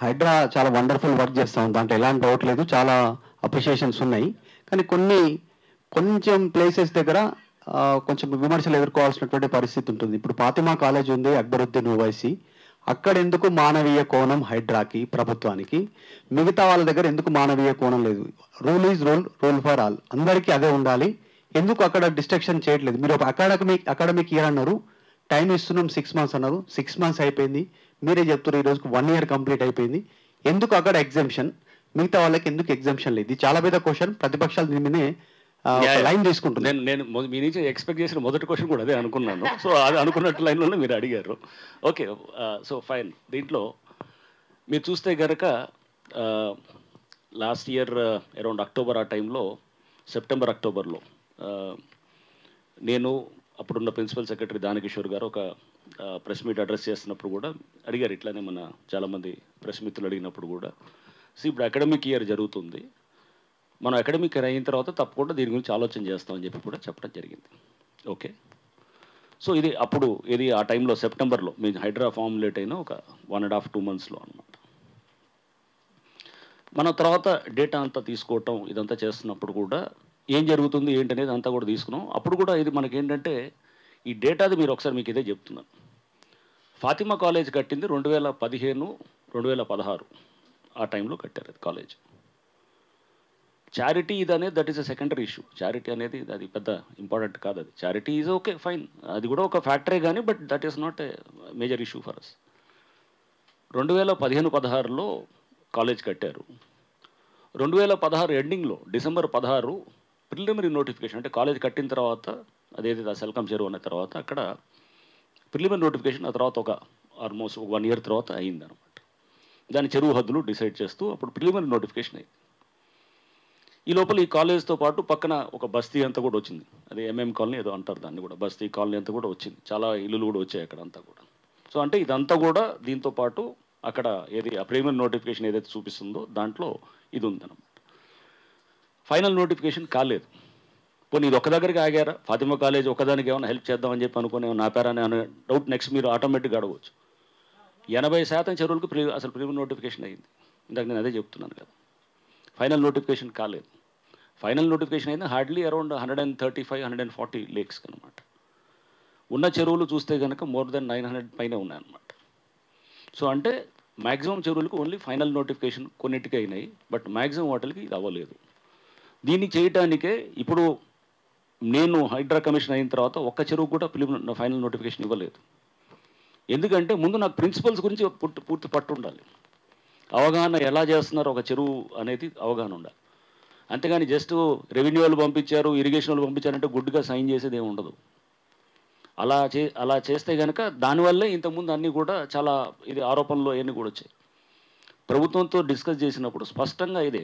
హైడ్రా చాలా wonderful work చేస్తాం, దాంట్లో ఎలాంటి డౌట్ లేదు, చాలా అప్రిషియేషన్స్ ఉన్నాయి. కానీ కొంచెం ప్లేసెస్ దగ్గర కొంచెం విమర్శలు ఎదుర్కోవాల్సినటువంటి పరిస్థితి ఉంటుంది. ఇప్పుడు ఫాతిమా కాలేజ్ ఉంది, అక్బరుద్దీన్ ఓవైసీ, అక్కడ ఎందుకు మానవీయ కోణం హైడ్రాకి, ప్రభుత్వానికి, మిగతా వాళ్ళ దగ్గర ఎందుకు మానవీయ కోణం లేదు? Rule is rule, rule for all, అందరికీ అదే ఉండాలి. ఎందుకు అక్కడ డిస్ట్రక్షన్ చేయట్లేదు? మీరు ఒక అకాడమిక్ ఇయర్ అన్నారు, టైం ఇస్తున్నాం 6 months అన్నారు, 6 months అయిపోయింది. మీరే చెప్తున్నారు ఈ రోజుకు 1 year కంప్లీట్ అయిపోయింది. ఎందుకు అక్కడ ఎగ్జామ్షన్, మిగతా వాళ్ళకి ఎందుకు ఎగ్జామ్షన్ లేదు? ఇది చాలా పెద్ద క్వశ్చన్. ప్రతిపక్షాలు దీని మీదే లైన్ తీసుకుంటుంది. నేను మీ నుంచి ఎక్స్పెక్ట్ చేసిన మొదటి క్వశ్చన్ కూడా అదే అనుకున్నాను. సో అది అనుకున్నట్టు లైన్లోనే మీరు అడిగారు. Okay, so fine. దీంట్లో మీరు చూస్తే కనుక లాస్ట్ ఇయర్ అరౌండ్ అక్టోబర్ ఆ టైంలో, సెప్టెంబర్ అక్టోబర్లో నేను అప్పుడున్న ప్రిన్సిపల్ సెక్రటరీ దానకిషోర్ గారు ఒక ప్రెస్ మీట్ అడ్రస్ చేస్తున్నప్పుడు కూడా అడిగారు, ఇట్లానే మన చాలామంది ప్రెస్ మిత్రులు అడిగినప్పుడు కూడా, ఇప్పుడు అకాడమిక్ ఇయర్ జరుగుతుంది, మనం అకాడమిక్ ఇయర్ అయిన తర్వాత తప్పకుండా దీని గురించి ఆలోచన చేస్తామని చెప్పి కూడా చెప్పడం జరిగింది. ఓకే, సో ఇది ఆ టైంలో సెప్టెంబర్లో మీ హైడ్రా ఫార్ములేట్ అయిన ఒక 1.5-2 monthsలో అనమాట. మన తర్వాత డేటా అంతా తీసుకోవటం ఇదంతా చేస్తున్నప్పుడు కూడా ఏం జరుగుతుంది ఏంటనేది అంతా కూడా తీసుకున్నాం. అప్పుడు కూడా ఇది మనకేంటంటే ఈ డేటాది మీరు ఒకసారి మీకు ఇదే చెప్తున్నాను. ఫాతిమా కాలేజ్ కట్టింది 2015-2016 ఆ టైంలో కట్టారు అది కాలేజ్. చారిటీ ఇది అనేది that is a secondary issue. Charity అనేది అది పెద్ద ఇంపార్టెంట్ కాదు. అది చారిటీ ఈజ్ ఓకే ఫైన్, అది కూడా ఒక ఫ్యాక్టరే కానీ, but that is not a major issue for us. 2015-16లో కాలేజ్ కట్టారు. 2016 ఎండింగ్లో December 16 ప్రిలిమినరీ నోటిఫికేషన్, అంటే కాలేజ్ కట్టిన తర్వాత అదేదైతే సెల్కమ్ చెరువు అన్న తర్వాత అక్కడ ప్రిలిమినరీ నోటిఫికేషన్ ఆ తర్వాత ఒక ఆల్మోస్ట్ 1 year తర్వాత అయిందనమాట. దాని చెరువు హద్దులు డిసైడ్ చేస్తూ అప్పుడు ప్రిలిమినరీ నోటిఫికేషన్ అయింది. ఈ లోపల ఈ కాలేజ్తో పాటు పక్కన ఒక బస్తీ అంతా కూడా వచ్చింది. అది MM కాలనీ ఏదో అంటారు దాన్ని కూడా, బస్తీ కాలనీ అంతా కూడా వచ్చింది. చాలా ఇల్లులు కూడా వచ్చాయి అక్కడ అంతా కూడా. సో అంటే ఇదంతా కూడా దీంతో పాటు అక్కడ ఆ ప్రిలిమినరీ నోటిఫికేషన్ ఏదైతే చూపిస్తుందో దాంట్లో ఇది ఉందన్నమాట. ఫైనల్ నోటిఫికేషన్ కాలేదు. పోనీ ఇది ఒక దగ్గరికి ఆగారా? ఫాతిమా కాలేజ్ ఒకదానికి ఏమైనా హెల్ప్ చేద్దామని చెప్పి అనుకుని ఏమైనా ఆపారని అనే డౌట్ నెక్స్ట్ మీరు ఆటోమేటిక్గా అడగవచ్చు. 80% చెరువులకు అసలు ప్రిలిమినరీ నోటిఫికేషన్ అయింది. ఇందాక నేను అదే చెప్తున్నాను కదా, ఫైనల్ నోటిఫికేషన్ కాలేదు. ఫైనల్ నోటిఫికేషన్ అయింది హార్డ్లీ అరౌండ్ 135-140 లేక్స్కి అనమాట. ఉన్న చెరువులు చూస్తే కనుక మోర్ దెన్ 900 పైనే ఉన్నాయన్నమాట. సో అంటే మ్యాక్సిమం చెరువులకు ఓన్లీ ఫైనల్ నోటిఫికేషన్ కొన్నిటికి అయినాయి, బట్ మ్యాక్సిమం వాటికి ఇది అవ్వలేదు. దీన్ని చేయటానికే ఇప్పుడు నేను హైడ్రా కమిషన్ అయిన తర్వాత ఒక్క చెరువు కూడా ఫైనల్ నోటిఫికేషన్ ఇవ్వలేదు. ఎందుకంటే ముందు నాకు ప్రిన్సిపల్స్ గురించి పూర్తి పట్టు ఉండాలి, అవగాహన ఎలా చేస్తున్నారు ఒక చెరువు అనేది అవగాహన ఉండాలి. అంతేగాని జస్ట్ రెవెన్యూ వాళ్ళు పంపించారు, ఇరిగేషన్ వాళ్ళు పంపించారంటే గుడ్డుగా సైన్ చేసేది ఏమి ఉండదు. అలా చేస్తే కనుక దానివల్లే ఇంతకుముందు అన్నీ కూడా చాలా ఇది ఆరోపణలు అవన్నీ కూడా వచ్చాయి. ప్రభుత్వంతో డిస్కస్ చేసినప్పుడు స్పష్టంగా ఇదే,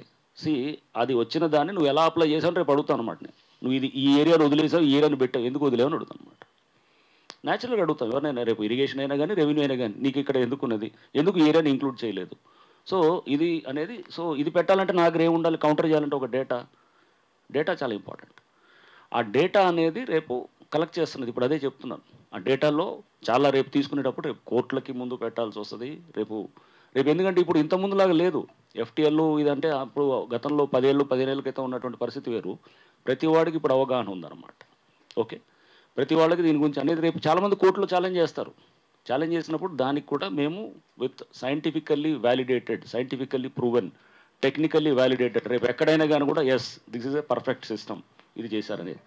అది వచ్చిన దాన్ని నువ్వు ఎలా అప్లై చేసావు రేపు అడుగుతాను అనమాట. నువ్వు ఈ ఏరియాను వదిలేసావు, ఈ ఏరియాను పెట్టావు, ఎందుకు వదిలేవని అడుగుతాను అనమాట. న్యాచురల్గా అడుగుతాం ఎవరినైనా, రేపు ఇరిగేషన్ అయినా కానీ రెవెన్యూ అయినా కానీ, నీకు ఇక్కడ ఎందుకున్నది, ఎందుకు ఈ ఏరియాని ఇంక్లూడ్ చేయలేదు. సో ఇది అనేది, సో ఇది పెట్టాలంటే నా దగ్గర ఏమి ఉండాలి, కౌంటర్ చేయాలంటే ఒక డేటా చాలా ఇంపార్టెంట్. ఆ డేటా అనేది రేపు కలెక్ట్ చేస్తున్నది. ఇప్పుడు అదే చెప్తున్నాను, ఆ డేటాలో చాలా రేపు తీసుకునేటప్పుడు రేపు కోర్టులకి ముందు పెట్టాల్సి వస్తుంది. రేపు ఎందుకంటే ఇప్పుడు ఇంత ముందులాగా లేదు. FTL ఇదంటే అప్పుడు గతంలో 10-15 ఏళ్ళ క్రితం ఉన్నటువంటి పరిస్థితి వేరు. ప్రతి వాడికి ఇప్పుడు అవగాహన ఉందన్నమాట. ఓకే, ప్రతి వాళ్ళకి దీని గురించి అనేది రేపు చాలామంది కోర్టులో ఛాలెంజ్ చేస్తారు. ఛాలెంజ్ చేసినప్పుడు దానికి కూడా మేము with scientifically validated, scientifically proven, technically validated, రేపు ఎక్కడైనా కానీ కూడా yes this is a perfect system ఇది చేశారనేది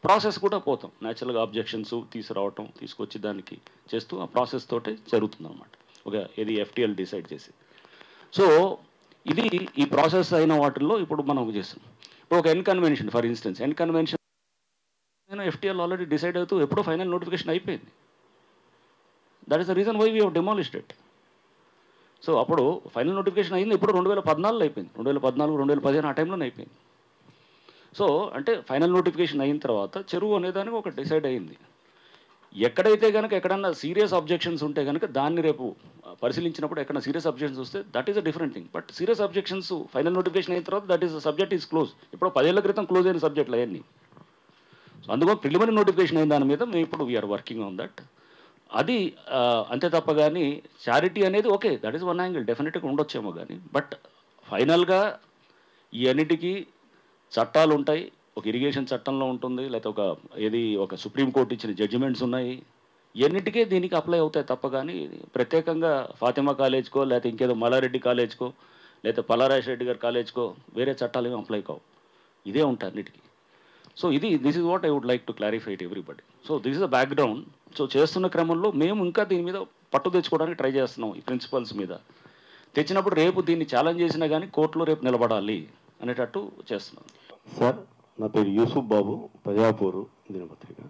ప్రాసెస్ కూడా పోతాం. న్యాచురల్గా అబ్జెక్షన్స్ తీసుకొచ్చి దానికి చేస్తూ ఆ ప్రాసెస్ తోటే జరుగుతుంది అనమాట. ఇది FTL డిసైడ్ చేసి. సో ఇది ఈ ప్రాసెస్ అయిన వాటిల్లో ఇప్పుడు మనం చేస్తాం. ఇప్పుడు ఒక convention for instance, convention FTL already decide అవుతూ ఎప్పుడో ఫైనల్ నోటిఫికేషన్ అయిపోయింది. That is the reason why we have demolished it. So అప్పుడు ఫైనల్ నోటిఫికేషన్ అయింది ఇప్పుడు 2014లో అయిపోయింది, 2014-2015 ఆ టైంలోనే అయిపోయింది. సో అంటే ఫైనల్ నోటిఫికేషన్ అయిన తర్వాత చెరువు అనేదానికి ఒక డిసైడ్ అయింది. ఎక్కడైతే కనుక ఎక్కడన్నా సీరియస్ అబ్జెక్షన్స్ ఉంటే కనుక దాన్ని రేపు పరిశీలించినప్పుడు ఎక్కడన్నా సీరియస్ అబ్జెక్షన్స్ వస్తే that is a different thing. But serious objections final notification అయిన తర్వాత that is subject is close. ఇప్పుడు 10 ఏళ్ల క్రితం క్లోజ్ అయిన సబ్జెక్టులు అవన్నీ. సో అందుకని ప్రిలిమినరీ నోటిఫికేషన్ అయిన దాని మీద మేము ఇప్పుడు వీఆర్ వర్కింగ్ ఆన్ దట్. అది అంతే తప్ప కానీ చారిటీ అనేది okay, that is one angle, డెఫినెట్గా ఉండొచ్చేమో కానీ, బట్ ఫైనల్గా ఈ అన్నిటికీ చట్టాలు ఉంటాయి. ఒక ఇరిగేషన్ చట్టంలో ఉంటుంది, లేకపోతే ఒక సుప్రీంకోర్టు ఇచ్చిన జడ్జిమెంట్స్ ఉన్నాయి. ఎన్నిటికీ దీనికి అప్లై అవుతాయి తప్ప కానీ ప్రత్యేకంగా ఫాతిమా కాలేజ్కో లేకపోతే ఇంకేదో మల్లారెడ్డి కాలేజ్కో లేకపోతే పల్లారాజ రెడ్డి గారి కాలేజ్కో వేరే చట్టాలు ఏమి అప్లై కావు. ఇదే ఉంటాయి అన్నిటికీ. So this is what I would like to clarify to everybody. So this is the background. So చేస్తున్న క్రమంలో మేము ఇంకా దీని మీద పట్టు తెచ్చుకోవడానికి ట్రై చేస్తున్నాం, ఈ ప్రిన్సిపల్స్ మీద. తెచ్చినప్పుడు రేపు దీన్ని ఛాలెంజ్ చేసినా కానీ కోర్టులో రేపు నిలబడాలి అనేటట్టు చేస్తున్నాం. సార్, నా పేరు యూసుఫ్ బాబు, ప్రజాపూరు దినపత్రిక.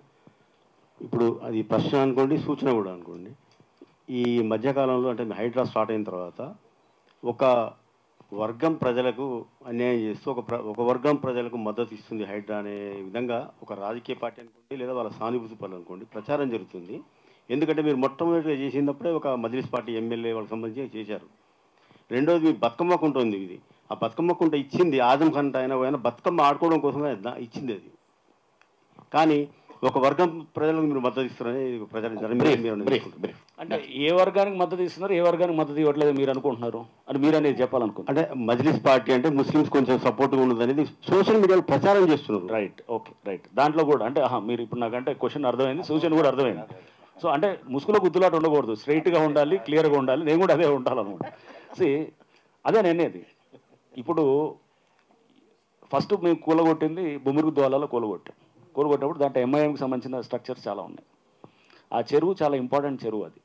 ఇప్పుడు అది ప్రశ్న అనుకోండి, సూచన కూడా అనుకోండి. ఈ మధ్యకాలంలో అంటే హైడ్రా స్టార్ట్ అయిన తర్వాత ఒక వర్గం ప్రజలకు అన్యాయం చేస్తూ ఒక వర్గం ప్రజలకు మద్దతు ఇస్తుంది హైడ్రా అనే విధంగా ఒక రాజకీయ పార్టీ అనుకోండి లేదా వాళ్ళ సానుభూతి పనులు అనుకోండి ప్రచారం జరుగుతుంది. ఎందుకంటే మీరు మొట్టమొదటిగా చేసినప్పుడే ఒక మజ్లిస్ పార్టీ ఎమ్మెల్యే వాళ్ళకి సంబంధించి చేశారు. రెండోది మీ బతుకమ్మ కుంట ఉంది. ఇది ఆ బతుకమ్మ కుంట ఇచ్చింది ఆజం ఖాన్ ఆయన బతుకమ్మ ఆడుకోవడం కోసమే ఇచ్చింది అది. కానీ ఒక వర్గం ప్రజలకు మీరు మద్దతు ఇస్తున్నారని ప్రజలు అంటే ఏ వర్గానికి మద్దతు ఇస్తున్నారు, ఏ వర్గానికి మద్దతు ఇవ్వట్లేదు మీరు అనుకుంటున్నారు అని మీరు అనేది చెప్పాలనుకుంటున్నారు. అంటే మజ్లిస్ పార్టీ అంటే ముస్లిమ్స్ కొంచెం సపోర్ట్గా ఉన్నది అనేది సోషల్ మీడియాలో ప్రచారం చేస్తున్నారు. Right, okay, right. దాంట్లో కూడా అంటే మీరు ఇప్పుడు నాకంటే క్వశ్చన్ అర్థమైంది, సూచన కూడా అర్థమైంది. సో అంటే ముసుగులో గుద్దులాట ఉండకూడదు, స్ట్రైట్గా ఉండాలి, క్లియర్గా ఉండాలి. నేను కూడా అదే ఉండాలన్నమాట. అదే నేనేది. ఇప్పుడు ఫస్ట్ మేము కూలగొట్టింది బొమ్మిరుగు ద్వాలాలో కూలగొట్టినప్పుడు దాంట్లో ఎంఐఎంకి సంబంధించిన స్ట్రక్చర్స్ చాలా ఉన్నాయి. ఆ చెరువు చాలా ఇంపార్టెంట్ చెరువు అది.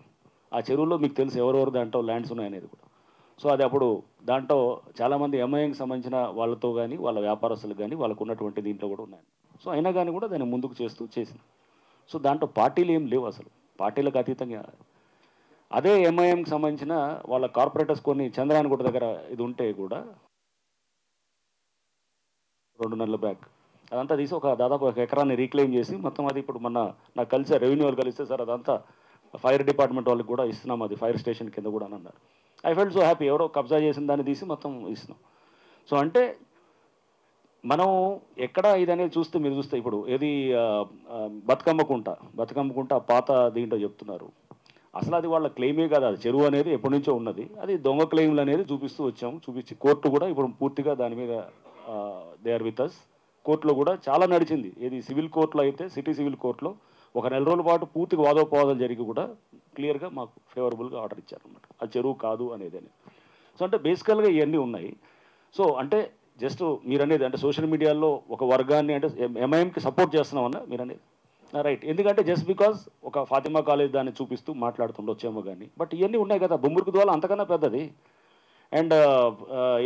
ఆ చెరువులో మీకు తెలుసు ఎవరెవరు దాంట్లో ల్యాండ్స్ ఉన్నాయనేది కూడా. సో అది అప్పుడు దాంట్లో చాలామంది ఎంఐఎంకి సంబంధించిన వాళ్ళతో కానీ వాళ్ళ వ్యాపారస్తులకు కానీ వాళ్ళకు ఉన్నటువంటి దీంట్లో కూడా ఉన్నాయి. సో అయినా కానీ కూడా దాన్ని ముందుకు చేసింది. సో దాంట్లో పార్టీలు ఏం లేవు అసలు, పార్టీలకు అతీతంగా. అదే ఎంఐఎంకి సంబంధించిన వాళ్ళ కార్పొరేటర్స్ కొన్ని చంద్రాయనగుట్ట దగ్గర ఇది ఉంటే కూడా 2 నెలల బ్యాక్ అదంతా తీసి దాదాపు 1 ఎకరాన్ని రీక్లెయిమ్ చేసి మొత్తం అది ఇప్పుడు నాకు కలిసి రెవెన్యూ వాళ్ళు కలిస్తే సార్ అదంతా ఫైర్ డిపార్ట్మెంట్ వాళ్ళకి కూడా ఇస్తున్నాం, అది ఫైర్ స్టేషన్ కింద కూడా అని అన్నారు. I felt so happy. ఎవరో కబ్జా చేసిన దాన్ని తీసి మొత్తం ఇస్తున్నాం. సో అంటే మనం ఎక్కడ ఇదనేది చూస్తే మీరు చూస్తే ఇప్పుడు ఏది బతుకమ్మకుంట పాత దీంట్లో చెప్తున్నారు. అసలు అది వాళ్ళ క్లెయిమే కాదు, అది చెరువు అనేది ఎప్పటి నుంచో ఉన్నది. అది దొంగ క్లెయిమ్లు అనేది చూపించి కోర్టు కూడా ఇప్పుడు పూర్తిగా దాని మీద దే ఆర్ విత్ అస్. కోర్టులో కూడా చాలా నడిచింది. ఏది సివిల్ కోర్టులో అయితే సిటీ సివిల్ కోర్టులో 1 నెల రోజుల పాటు పూర్తిగా వాదోపవాదాలు జరిగి కూడా క్లియర్గా మాకు ఫేవరబుల్గా ఆర్డర్ ఇచ్చారనమాట, ఆ చెరువు కాదు అనేది. సో అంటే బేసికల్గా ఇవన్నీ ఉన్నాయి. సో అంటే జస్ట్ మీరు అనేది అంటే సోషల్ మీడియాలో ఒక వర్గాన్ని అంటే ఎంఐఎంకి సపోర్ట్ చేస్తున్నామన్నా మీరు అనేది రైట్. ఎందుకంటే జస్ట్ బికాజ్ ఒక ఫాతిమా కాలేజ్ దాన్ని చూపిస్తూ మాట్లాడుతుండొచ్చేమో కానీ, బట్ ఇవన్నీ ఉన్నాయి కదా. బొమ్మిరుగు ద్వాల అంతకన్నా పెద్దది. అండ్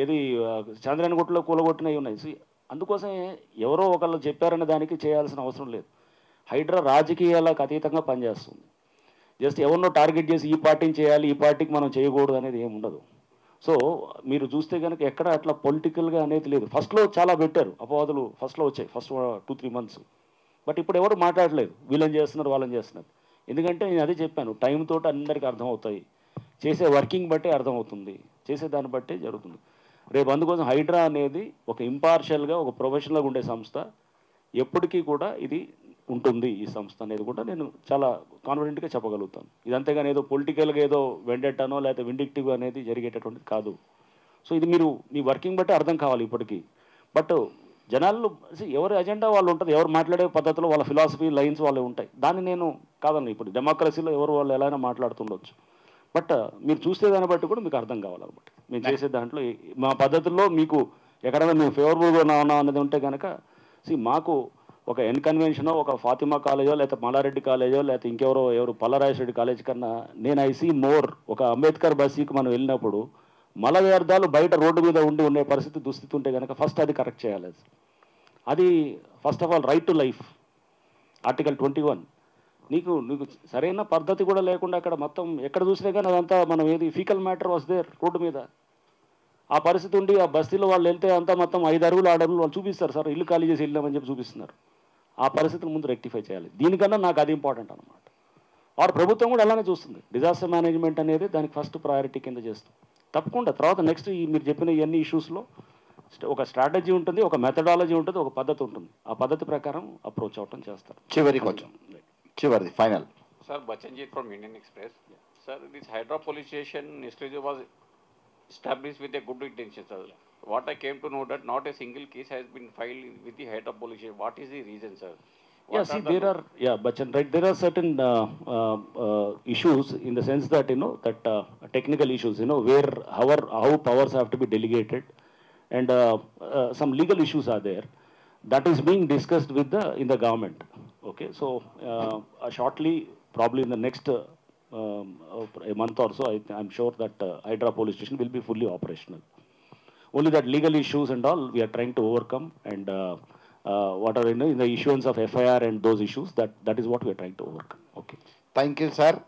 ఏది చంద్రయానగుట్టలో కూలగొట్టినవి ఉన్నాయి. అందుకోసమే ఎవరో ఒకళ్ళు చెప్పారనే దానికి చేయాల్సిన అవసరం లేదు. హైడ్రా రాజకీయాలకు అతీతంగా పనిచేస్తుంది. జస్ట్ ఎవరినో టార్గెట్ చేసి ఈ పార్టీని చేయాలి, ఈ పార్టీకి మనం చేయకూడదు అనేది ఏమి ఉండదు. సో మీరు చూస్తే కనుక ఎక్కడ అట్లా పొలిటికల్గా అనేది లేదు. ఫస్ట్లో చాలా పెట్టారు అపవాదులు, ఫస్ట్లో వచ్చాయి, ఫస్ట్ 2-3 months. బట్ ఇప్పుడు ఎవరు మాట్లాడలేదు, వీళ్ళని చేస్తున్నారు వాళ్ళని చేస్తున్నారు. ఎందుకంటే నేను అదే చెప్పాను, టైం తోటి అందరికీ అర్థమవుతాయి, చేసే వర్కింగ్ బట్టే అర్థమవుతుంది, చేసే దాన్ని బట్టే జరుగుతుంది. రేపు అందుకోసం హైడ్రా అనేది ఒక ఇంపార్షియల్గా ఒక ప్రొఫెషనల్గా ఉండే సంస్థ, ఎప్పటికీ కూడా ఇది ఉంటుంది ఈ సంస్థ అనేది కూడా నేను చాలా కాన్ఫిడెంట్గా చెప్పగలుగుతాను. ఇదంతేగాని ఏదో పొలిటికల్గా ఏదో వెండెట్టానో లేకపోతే విండిక్టివ్ అనేది జరిగేటటువంటిది కాదు. సో ఇది మీరు మీ వర్కింగ్ బట్టి అర్థం కావాలి ఇప్పటికీ. బట్ జనాలు ఎవరి అజెండా వాళ్ళు ఉంటుంది, ఎవరు మాట్లాడే పద్ధతిలో వాళ్ళ ఫిలాసఫీ లైన్స్ వాళ్ళే ఉంటాయి. దాన్ని నేను కాదని, ఇప్పుడు డెమోక్రసీలో ఎవరు వాళ్ళు ఎలా అయినా మాట్లాడుతుండొచ్చు. బట్ మీరు చూసే దాన్ని బట్టి కూడా మీకు అర్థం కావాలన్నమాట. మేము చేసే దాంట్లో మా పద్ధతుల్లో మీకు ఎక్కడైనా మేము ఫేవరబుల్గా ఉన్నాం అనేది ఉంటే కనుక మాకు ఒక కన్వెన్షనో ఒక ఫాతిమా కాలేజో లేకపోతే మల్లారెడ్డి కాలేజో లేకపోతే ఎవరు పల్లారాజ రెడ్డి కాలేజ్ కన్నా నేను ఐ సీ మోర్ ఒక అంబేద్కర్ బస్సీకి మనం వెళ్ళినప్పుడు మల వ్యర్థాలు బయట రోడ్డు మీద ఉండే దుస్థితి ఉంటే కనుక ఫస్ట్ అది కరెక్ట్ చేయాలి. అది first of all right to life, article 21. నీకు సరైన పద్ధతి కూడా లేకుండా అక్కడ మొత్తం ఎక్కడ చూసినా కానీ అదంతా మనం ఏది fecal matter was there road మీద. ఆ పరిస్థితి ఉండి ఆ బస్తీలో వాళ్ళు వెళ్తే అంతా మొత్తం 5 అడుగులు 6 అడుగులు వాళ్ళు చూపిస్తారు, సార్ ఇల్లు ఖాళీ చేసి వెళ్ళామని చెప్పి చూపిస్తున్నారు. ఆ పరిస్థితుల ముందు రెక్టిఫై చేయాలి. దీనికన్నా నాకు అది ఇంపార్టెంట్ అనమాట. వారు ప్రభుత్వం కూడా అలానే చూస్తుంది. డిజాస్టర్ మేనేజ్మెంట్ అనేది దానికి ఫస్ట్ ప్రయారిటీ కింద చేస్తుంది. తప్పకుండా తర్వాత నెక్స్ట్ మీరు చెప్పిన ఇవన్నీ ఇష్యూస్లో ఒక స్ట్రాటజీ ఉంటుంది, ఒక మెథడాలజీ ఉంటుంది, ఒక పద్ధతి ఉంటుంది. ఆ పద్ధతి ప్రకారం అప్రోచ్ అవటం చేస్తారు. చివరిది final Sir, Bachanjit from Indian Express. Sir, this Hydra police station yesterday was established with a good intention, sir. What I came to know that not a single case has been filed with the Hydra police station. What is the reason, sir? Yeah, What see, the there are, yeah, Bachchan, right, there are certain issues in the sense that, you know, that technical issues, you know, where how powers have to be delegated, and some legal issues are there. That is being discussed with in the government. Okay, so shortly, probably in the next a month or so, I'm sure that Hydra police station will be fully operational. Only that legal issues and all we are trying to overcome, and what are in the issuance of FIR and those issues, that is what we are trying to overcome. Okay. Thank you, sir.